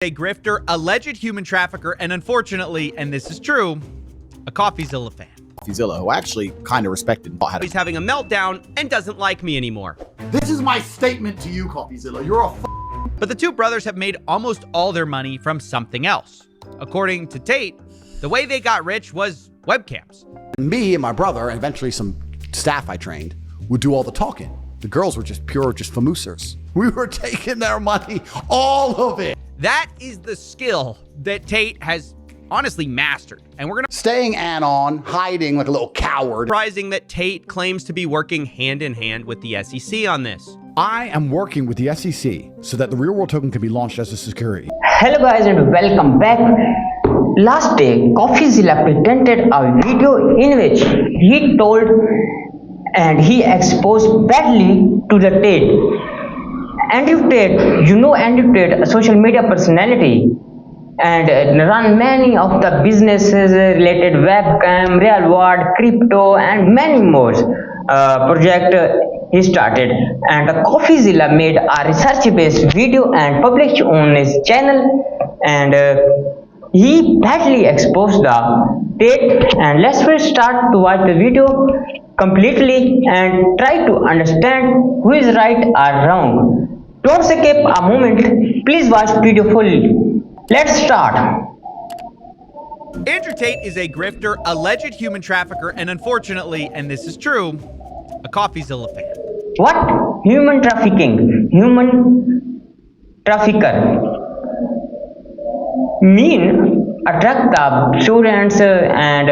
A grifter, alleged human trafficker, and unfortunately, and this is true, a Coffeezilla fan. Coffeezilla, who I actually kind of respected. He's having a meltdown and doesn't like me anymore. This is my statement to you, Coffeezilla. You're a But the two brothers have made almost all their money from something else. According to Tate, the way they got rich was webcams. Me and my brother, and eventually some staff I trained, would do all the talking. The girls were just famousers. We were taking their money, all of it. That is the skill that Tate has honestly mastered. And we're gonna Staying anon, hiding like a little coward. surprising that Tate claims to be working hand in hand with the SEC on this. I am working with the SEC so that the real world token can be launched as a security. Hello guys and welcome back. Last day, Coffeezilla presented a video in which he told and he exposed badly to the Tate. Andrew Tate, you know Andrew Tate, a social media personality, and run many of the businesses related webcam, real world, crypto, and many more project he started. And Coffeezilla made a research-based video and published on his channel, and he badly exposed the Tate. And let's first start to watch the video completely and try to understand who is right or wrong. Don't skip a moment, please watch video fully. Let's start. Andrew Tate is a grifter, alleged human trafficker, and unfortunately, and this is true, a Coffeezilla fan. What? Human trafficking? Human trafficker? Mean attract the students and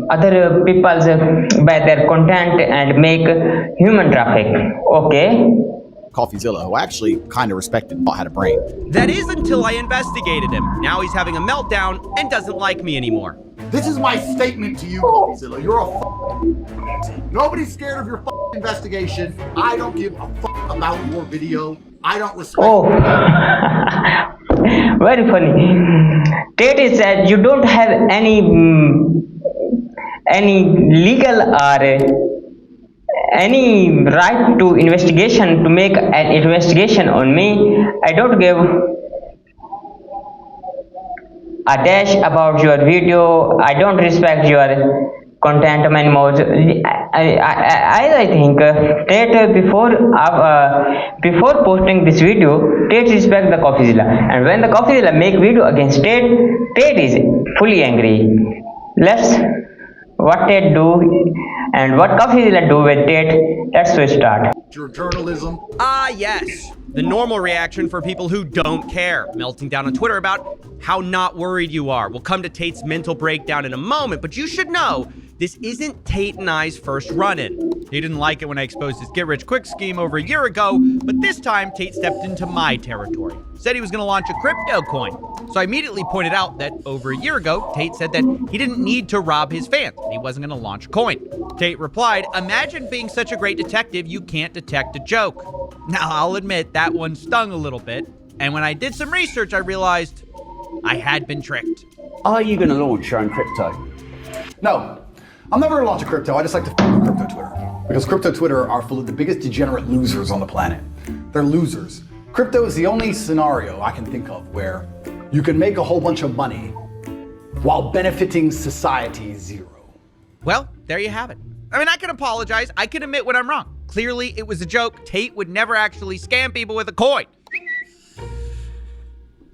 other people by their content and make human traffic. Okay. Coffeezilla, who I actually kind of respected, had a brain. That is until I investigated him. Now he's having a meltdown and doesn't like me anymore. This is my statement to you, Coffeezilla. You're a Nobody's scared of your investigation. I don't give a about your video. I don't respect. Oh, very funny. Tate said you don't have any legal or any right to investigation to make an investigation on me. I don't give a dash about your video. I don't respect your content anymore. I think Tate before posting this video, Tate respect the Coffeezilla, and when the Coffeezilla make video against Tate is fully angry. Let's what Tate do and what Coffeezilla do with Tate. Let's start. Your journalism. Ah, yes. The normal reaction for people who don't care. Melting down on Twitter about how not worried you are. We'll come to Tate's mental breakdown in a moment, but you should know this isn't Tate and I's first run-in. He didn't like it when I exposed his get-rich-quick scheme over a year ago, but this time Tate stepped into my territory. Said he was going to launch a crypto coin. So I immediately pointed out that over a year ago, Tate said that he didn't need to rob his fans, and he wasn't going to launch a coin. Tate replied, "Imagine being such a great detective you can't detect a joke." Now, I'll admit that one stung a little bit, and when I did some research, I realized I had been tricked. Are you going to launch your own crypto? No, I'm never gonna launch a crypto. I just like to f crypto Twitter. Because crypto Twitter are full of the biggest degenerate losers on the planet. They're losers. Crypto is the only scenario I can think of where you can make a whole bunch of money while benefiting society zero. Well, there you have it. I mean, I can apologize. I can admit when I'm wrong. Clearly, it was a joke. Tate would never actually scam people with a coin.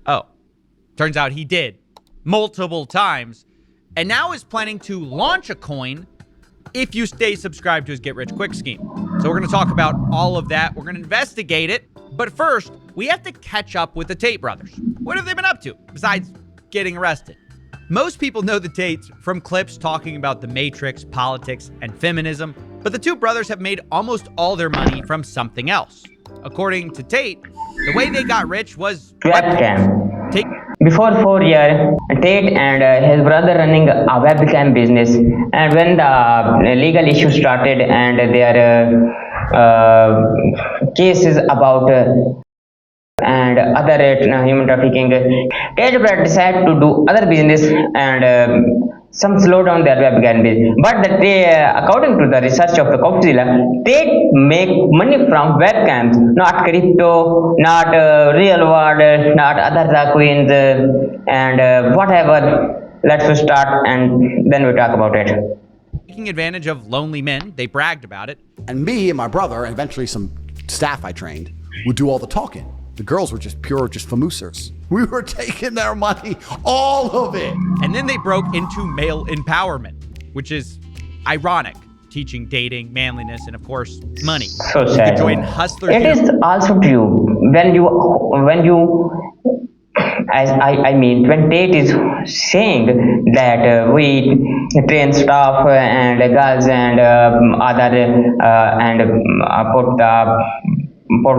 Oh, turns out he did. Multiple times. And now is planning to launch a coin if you stay subscribed to his get-rich-quick scheme. So we're going to talk about all of that. We're going to investigate it. But first, we have to catch up with the Tate brothers. What have they been up to, besides getting arrested? Most people know the Tates from clips talking about the Matrix, politics, and feminism, but the two brothers have made almost all their money from something else. According to Tate, the way they got rich was Webcam. Tate. Before 4 years, Tate and his brother running a webcam business, and when the legal issue started and their cases about and other human trafficking, Tate Brothers decided to do other business and some slowdown their webcam business. But according to the research of the Coffeezilla, they make money from webcams, not crypto, not real world, not other coins, and whatever. Let's start and then we talk about it. Taking advantage of lonely men, they bragged about it. And me and my brother, and eventually some staff I trained, would do all the talking. The girls were just famousers. We were taking their money, all of it. And then they broke into male empowerment, which is ironic, teaching dating, manliness, and of course, money. So You sad. could join Hustlers. It is also true when when Tate is saying that we train staff and girls and put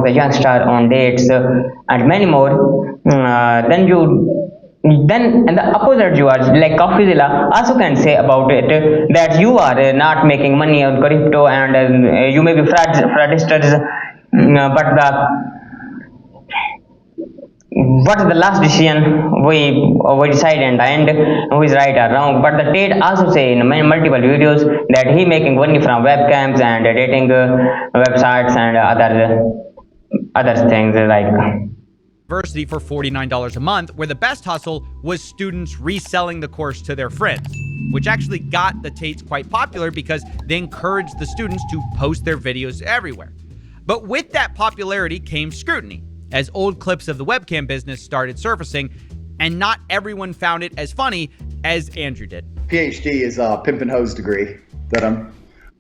the youngster on dates and many more, then and the opposite you are like Coffeezilla also can say about it that you are not making money on crypto and you may be fraudsters, but what is the last decision we decide and who is right or wrong. But the Tate also say in multiple videos that he making money from webcams and dating websites and other things like University for $49 a month, where the best hustle was students reselling the course to their friends, which actually got the Tates quite popular because they encouraged the students to post their videos everywhere. But with that popularity came scrutiny, as old clips of the webcam business started surfacing, and not everyone found it as funny as Andrew did. PhD is a pimp and hose degree that I'm...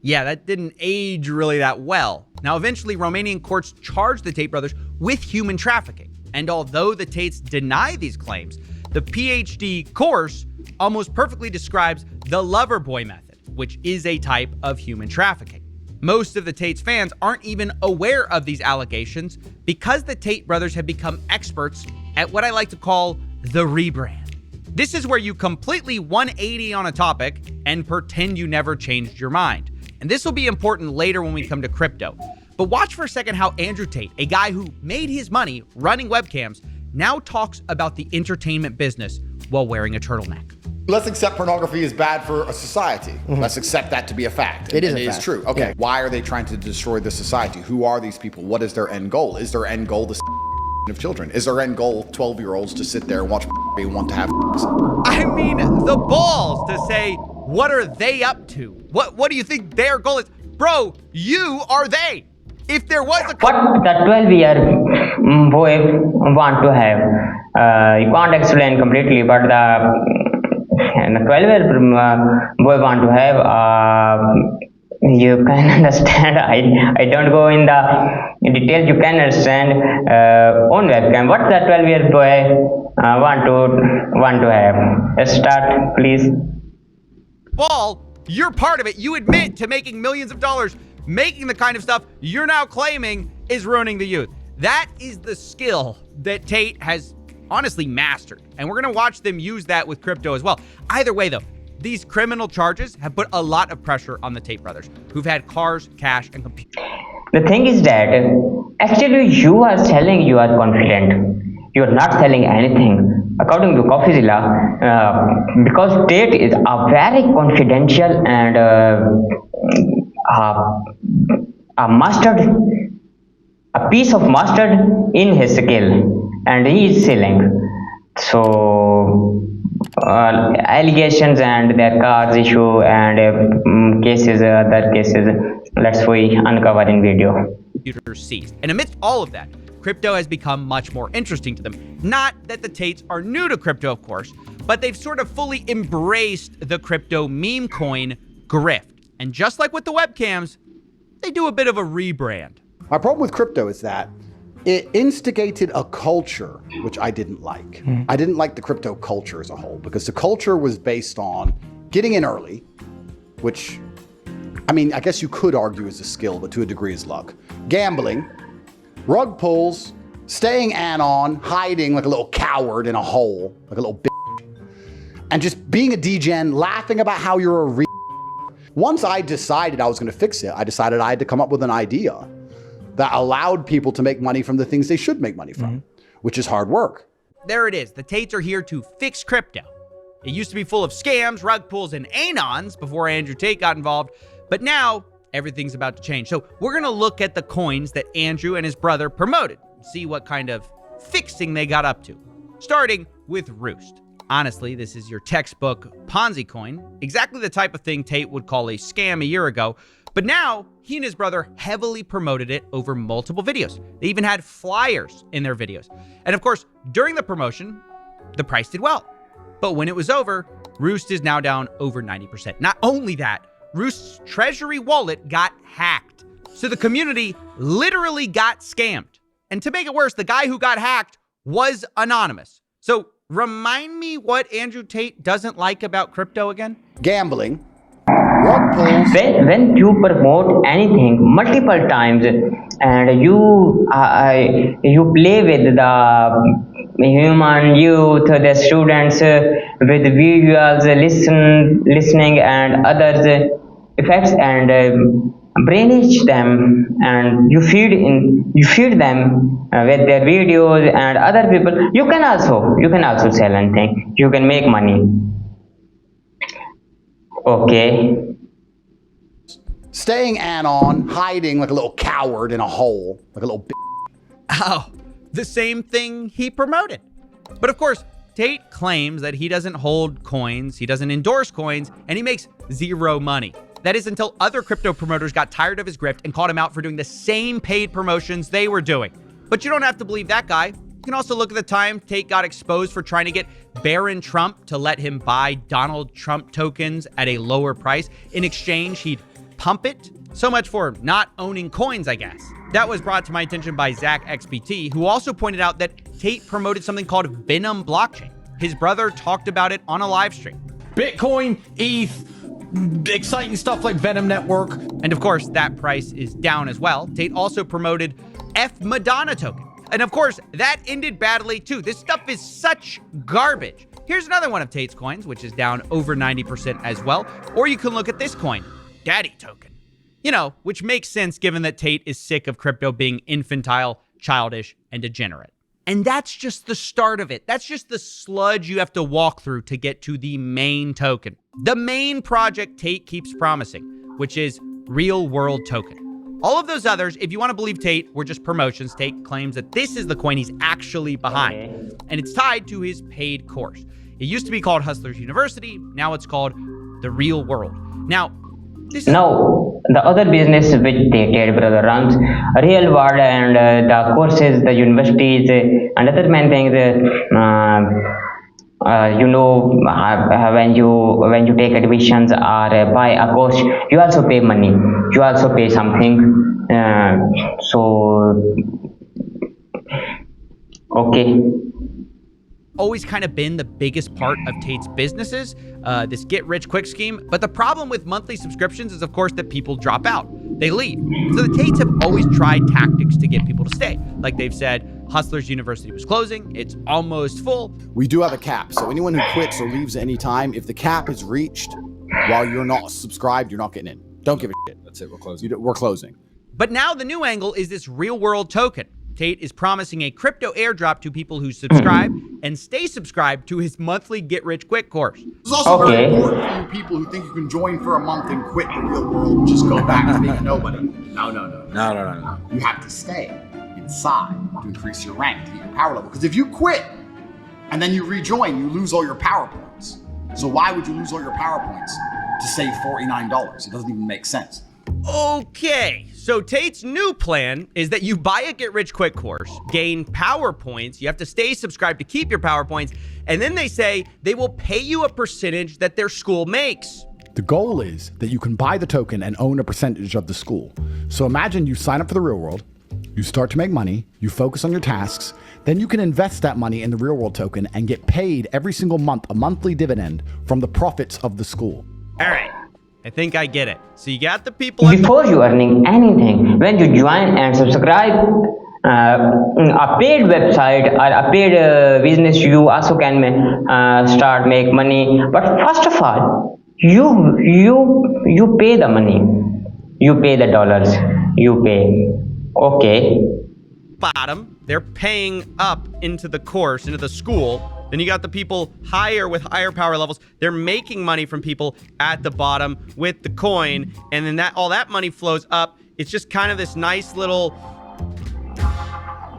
Yeah, that didn't age really that well. Now, eventually, Romanian courts charged the Tate brothers with human trafficking. And although the Tates deny these claims, the PhD course almost perfectly describes the lover boy method, which is a type of human trafficking. Most of the Tates fans aren't even aware of these allegations because the Tate brothers have become experts at what I like to call the rebrand. This is where you completely 180 on a topic and pretend you never changed your mind. And this will be important later when we come to crypto. But watch for a second how Andrew Tate, a guy who made his money running webcams, now talks about the entertainment business while wearing a turtleneck. Let's accept pornography is bad for a society. Let's accept that to be a fact. It is And a it is fact. true. Okay, why are they trying to destroy the society? Who are these people? What is their end goal? Is their end goal the of children? Is their end goal 12-year-olds to sit there and watch and want to have I mean, the balls to say, what are they up to? What do you think their goal is? Bro, you are they. If there was a... what the 12-year boy want to have. You can't explain completely, but the 12-year boy want to have, you can understand. I don't go in the details. You can understand on webcam what the 12-year boy want to have. Let's start, please. Ball, you're part of it. You admit to making millions of dollars, making the kind of stuff you're now claiming is ruining the youth. That is the skill that Tate has honestly mastered. And we're going to watch them use that with crypto as well. Either way, though, these criminal charges have put a lot of pressure on the Tate brothers, who've had cars, cash, and computers. The thing is that actually you are selling you are confident. You are not selling anything. According to Coffeezilla, because Tate is a very confidential and a piece of mustard in his skill, and he is selling. So allegations and their cars issue and other cases, let's we uncover in video. Computers seized. And amidst all of that, crypto has become much more interesting to them. Not that the Tates are new to crypto, of course, but they've sort of fully embraced the crypto meme coin grift. And just like with the webcams, they do a bit of a rebrand. My problem with crypto is that it instigated a culture which I didn't like. I didn't like the crypto culture as a whole because the culture was based on getting in early, which, I mean, I guess you could argue is a skill, but to a degree is luck. Gambling, rug pulls, staying anon, hiding like a little coward in a hole, like a little bitch, and just being a degen, laughing about how you're a Once I decided I was going to fix it, I decided I had to come up with an idea that allowed people to make money from the things they should make money from, which is hard work. There it is. The Tates are here to fix crypto. It used to be full of scams, rug pulls, and anons before Andrew Tate got involved, but now everything's about to change. So we're going to look at the coins that Andrew and his brother promoted, see what kind of fixing they got up to. Starting with Roost. Honestly, this is your textbook Ponzi coin, exactly the type of thing Tate would call a scam a year ago, but now he and his brother heavily promoted it over multiple videos. They even had flyers in their videos. And of course, during the promotion, the price did well. But when it was over, Roost is now down over 90%. Not only that, Roost's treasury wallet got hacked. So the community literally got scammed. And to make it worse, the guy who got hacked was anonymous. So remind me what Andrew Tate doesn't like about crypto again? Gambling, rug pulls. When you promote anything multiple times and you play with the human youth, the students with visuals, listening and other effects, and brainwash them, and you feed them with their videos and other people. You can also sell anything. You can make money. Okay. Staying anon, hiding like a little coward in a hole, like a little Oh, the same thing he promoted. But of course, Tate claims that he doesn't hold coins, he doesn't endorse coins, and he makes zero money. That is until other crypto promoters got tired of his grift and called him out for doing the same paid promotions they were doing. But you don't have to believe that guy. You can also look at the time Tate got exposed for trying to get Barron Trump to let him buy Donald Trump tokens at a lower price. In exchange, he'd pump it. So much for not owning coins, I guess. That was brought to my attention by Zach XBT, who also pointed out that Tate promoted something called Venom blockchain. His brother talked about it on a live stream. Bitcoin, ETH, exciting stuff like Venom Network. And of course, that price is down as well. Tate also promoted F Madonna token. And of course, that ended badly too. This stuff is such garbage. Here's another one of Tate's coins, which is down over 90% as well. Or you can look at this coin, Daddy token. You know, which makes sense given that Tate is sick of crypto being infantile, childish, and degenerate. And that's just the start of it. That's just the sludge you have to walk through to get to the main token. The main project Tate keeps promising, which is real world token. All of those others, if you want to believe Tate, were just promotions. Tate claims that this is the coin he's actually behind, and it's tied to his paid course. It used to be called Hustlers University. Now it's called The Real World. Now, Now, the other business which Tate brother runs, real world, and the courses, the universities, and other main things. When you take admissions or buy a course, you also pay money. You also pay something. Okay. Always kind of been the biggest part of Tate's businesses, this get-rich-quick scheme. But the problem with monthly subscriptions is, of course, that people drop out. They leave. So the Tates have always tried tactics to get people to stay. Like they've said, Hustlers University was closing. It's almost full. We do have a cap. So anyone who quits or leaves at any time, if the cap is reached while you're not subscribed, you're not getting in. Don't give a shit. That's it. We're closing. We're closing. But now the new angle is this real-world token. Tate is promising a crypto airdrop to people who subscribe and stay subscribed to his monthly get-rich-quick course. This is also very important for you people who think you can join for a month and quit the real world and just go back to being nobody. No. You have to stay inside to increase your rank, to get your power level. Because if you quit and then you rejoin, you lose all your power points. So why would you lose all your power points to save $49? It doesn't even make sense. Okay, so Tate's new plan is that you buy a get-rich-quick course, gain power points, you have to stay subscribed to keep your power points, and then they say they will pay you a percentage that their school makes. The goal is that you can buy the token and own a percentage of the school. So imagine you sign up for the real world, you start to make money, you focus on your tasks, then you can invest that money in the real world token and get paid every single month a monthly dividend from the profits of the school. All right. I think I get it. So you got the people... Before you earning anything, when you join and subscribe a paid website or a paid business, you also can start make money. But first of all, you pay the money. You pay the dollars. You pay. Okay. Bottom, they're paying up into the course, into the school. Then you got the people higher with higher power levels. They're making money from people at the bottom with the coin. And then all that money flows up. It's just kind of this nice little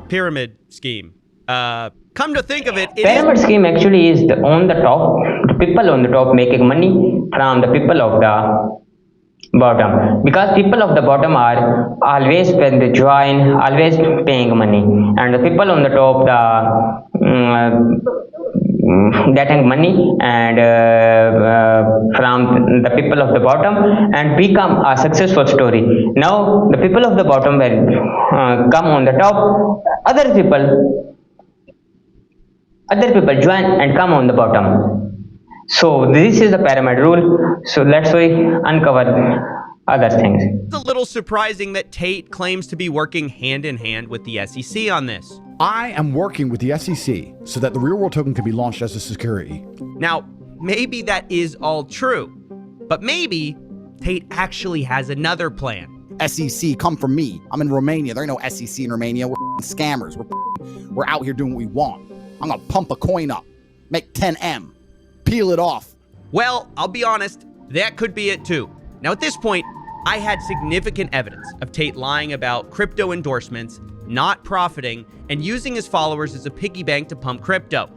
pyramid scheme. Come to think of it, Pyramid scheme actually is on the top, the people on the top making money from the people of the bottom, because people of the bottom are always, when they join, always paying money, and the people on the top, getting money and from the people of the bottom and become a successful story. Now the people of the bottom will come on the top, other people join and come on the bottom. So this is the Paramid Rule. So let's uncover other things. It's a little surprising that Tate claims to be working hand in hand with the SEC on this. I am working with the SEC so that the real world token can be launched as a security. Now, maybe that is all true, but maybe Tate actually has another plan. SEC, come from me. I'm in Romania. There ain't no SEC in Romania. We're scammers. We're out here doing what we want. I'm gonna pump a coin up, make 10M, peel it off. Well, I'll be honest, that could be it too. Now at this point, I had significant evidence of Tate lying about crypto endorsements, not profiting, and using his followers as a piggy bank to pump crypto.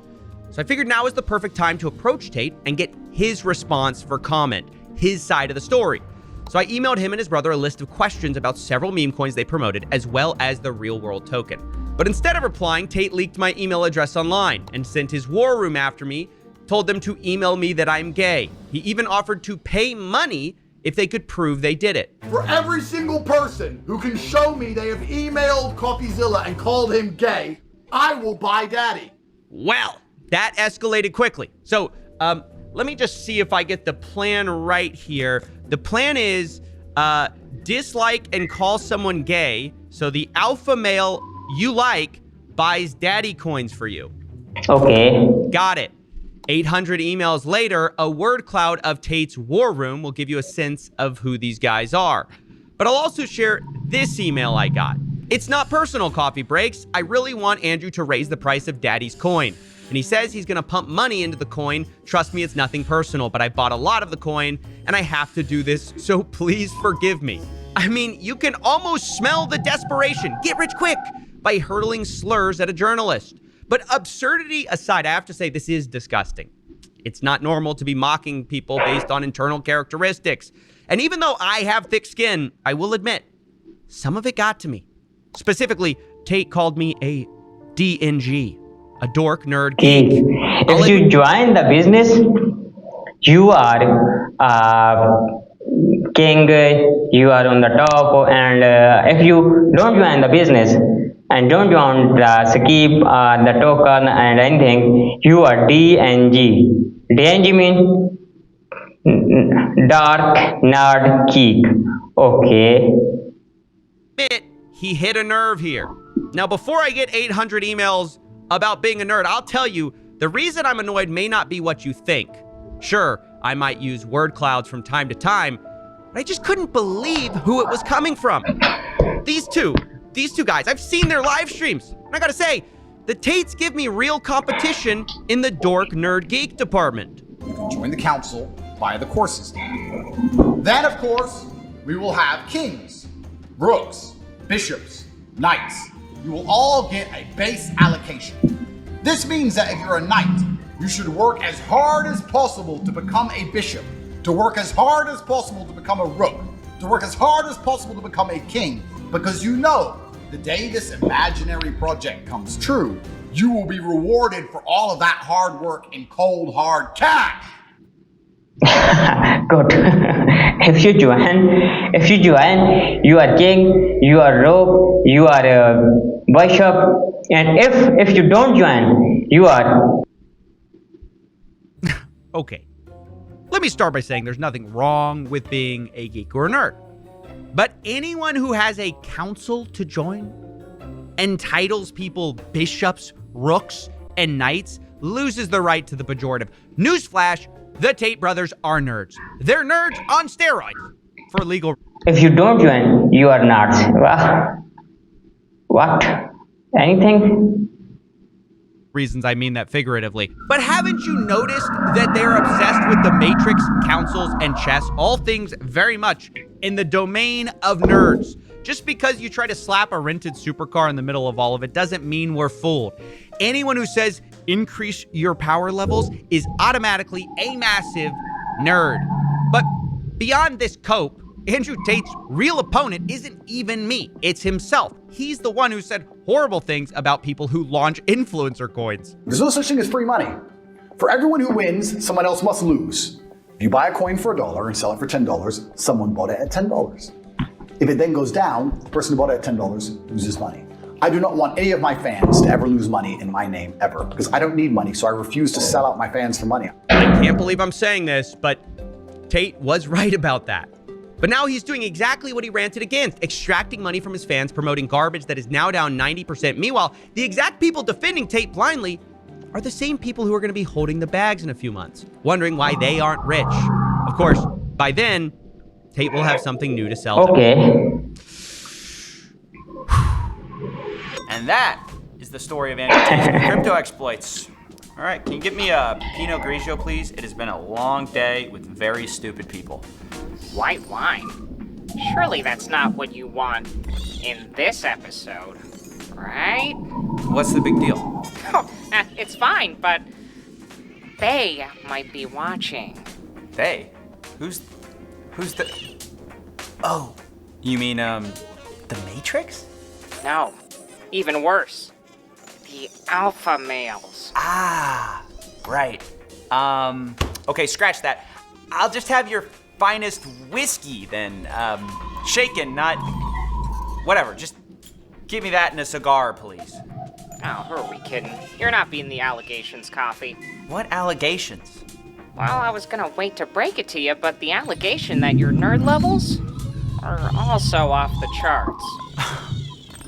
So I figured now is the perfect time to approach Tate and get his response for comment, his side of the story. So I emailed him and his brother a list of questions about several meme coins they promoted, as well as the real world token. But instead of replying, Tate leaked my email address online and sent his war room after me, told them to email me that I'm gay. He even offered to pay money if they could prove they did it. For every single person who can show me they have emailed Coffeezilla and called him gay, I will buy daddy. Well, that escalated quickly. So let me just see if I get the plan right here. The plan is dislike and call someone gay, so the alpha male you like buys daddy coins for you. Okay. Got it. 800 emails later, a word cloud of Tate's war room will give you a sense of who these guys are. But I'll also share this email I got. It's not personal, Coffee Breaks. I really want Andrew to raise the price of daddy's coin. And he says he's gonna pump money into the coin. Trust me, it's nothing personal, but I bought a lot of the coin and I have to do this, so please forgive me. I mean, you can almost smell the desperation. Get rich quick by hurling slurs at a journalist. But absurdity aside, I have to say this is disgusting. It's not normal to be mocking people based on internal characteristics. And even though I have thick skin, I will admit, some of it got to me. Specifically, Tate called me a DNG, a dork, nerd, geek. If you join the business, you are king, you are on the top, and if you don't join the business and don't join the skip, the token and anything, you are DNG. DNG means dark nerd geek. Okay. He hit a nerve here. Now, before I get 800 emails about being a nerd, I'll tell you, the reason I'm annoyed may not be what you think. Sure, I might use word clouds from time to time, but I just couldn't believe who it was coming from. These two guys, I've seen their live streams. And I gotta say, the Tates give me real competition in the dork, nerd, geek department. You can join the council via the courses. Then, of course, we will have kings, rooks, bishops, knights. You will all get a base allocation. This means that if you're a knight, you should work as hard as possible to become a bishop, to work as hard as possible to become a rook, to work as hard as possible to become a king, because you know the day this imaginary project comes true, you will be rewarded for all of that hard work in cold, hard cash. Good. If you join, you are king, you are rogue, you are a bishop, and if you don't join, you are. Okay. Let me start by saying there's nothing wrong with being a geek or a nerd. But anyone who has a council to join, entitles people bishops, rooks, and knights, loses the right to the pejorative. Newsflash, the Tate brothers are nerds. They're nerds on steroids for legal. If you don't join, you are nuts. What? Anything? reasons I mean that figuratively. But haven't you noticed that they're obsessed with the Matrix, councils, and chess, all things very much in the domain of nerds? Just because you try to slap a rented supercar in the middle of all of it doesn't mean we're fooled. Anyone who says increase your power levels is automatically a massive nerd. But beyond this cope, Andrew Tate's real opponent isn't even me, it's himself. He's the one who said horrible things about people who launch influencer coins. There's no such thing as free money. For everyone who wins, someone else must lose. If you buy a coin for $1 and sell it for $10, someone bought it at $10. If it then goes down, the person who bought it at $10 loses money. I do not want any of my fans to ever lose money in my name ever, because I don't need money, so I refuse to sell out my fans for money. I can't believe I'm saying this, but Tate was right about that. But now he's doing exactly what he ranted against, extracting money from his fans, promoting garbage that is now down 90%. Meanwhile, the exact people defending Tate blindly are the same people who are going to be holding the bags in a few months, wondering why they aren't rich. Of course, by then, Tate will have something new to sell to Okay. And that is the story of Andrew Tate's crypto exploits. All right, can you get me a Pinot Grigio, please? It has been a long day with very stupid people. White wine? Surely that's not what you want in this episode, right? What's the big deal? Oh, it's fine, but they might be watching. They? Who's the... Oh, you mean, the Matrix? No, even worse. The alpha males. Ah, right. Okay, scratch that. I'll just have your finest whiskey then. Shaken, not... Whatever, just give me that and a cigar, please. Oh, who are we kidding? You're not beating the allegations, Coffee. What allegations? Well, I was gonna wait to break it to you, but the allegation that your nerd levels are also off the charts.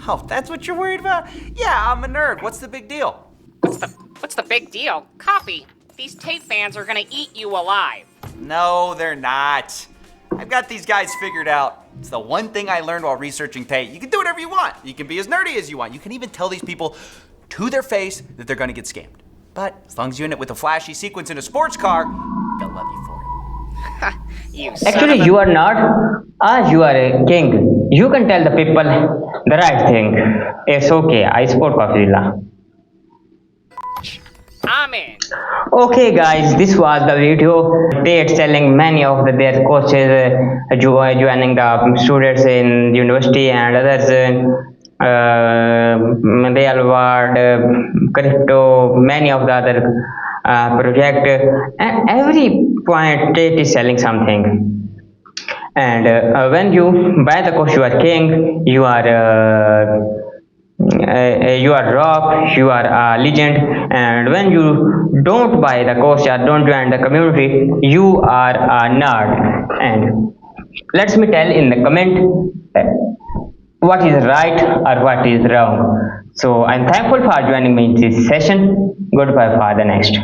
Oh, that's what you're worried about? Yeah, I'm a nerd. What's the big deal? What's the big deal? Coffee, these Tate fans are gonna eat you alive. No, they're not. I've got these guys figured out. It's the one thing I learned while researching Tate. You can do whatever you want. You can be as nerdy as you want. You can even tell these people to their face that they're gonna get scammed. But as long as you end it with a flashy sequence in a sports car, they'll love you for it. Actually, you are not, as you are a king. You can tell the people the right thing. It's okay, I support Coffeezilla. I'm in. Okay guys, this was the video. Tate selling many of their coaches, joining the students in university and others. Real world, crypto, many of the other project, and every point Tate is selling something. And when you buy the course, you are king, you are rock, you are a legend. And when you don't buy the course or don't join the community, you are a nerd. And let me tell in the comment what is right or what is wrong. So I'm thankful for joining me in this session. Goodbye for the next.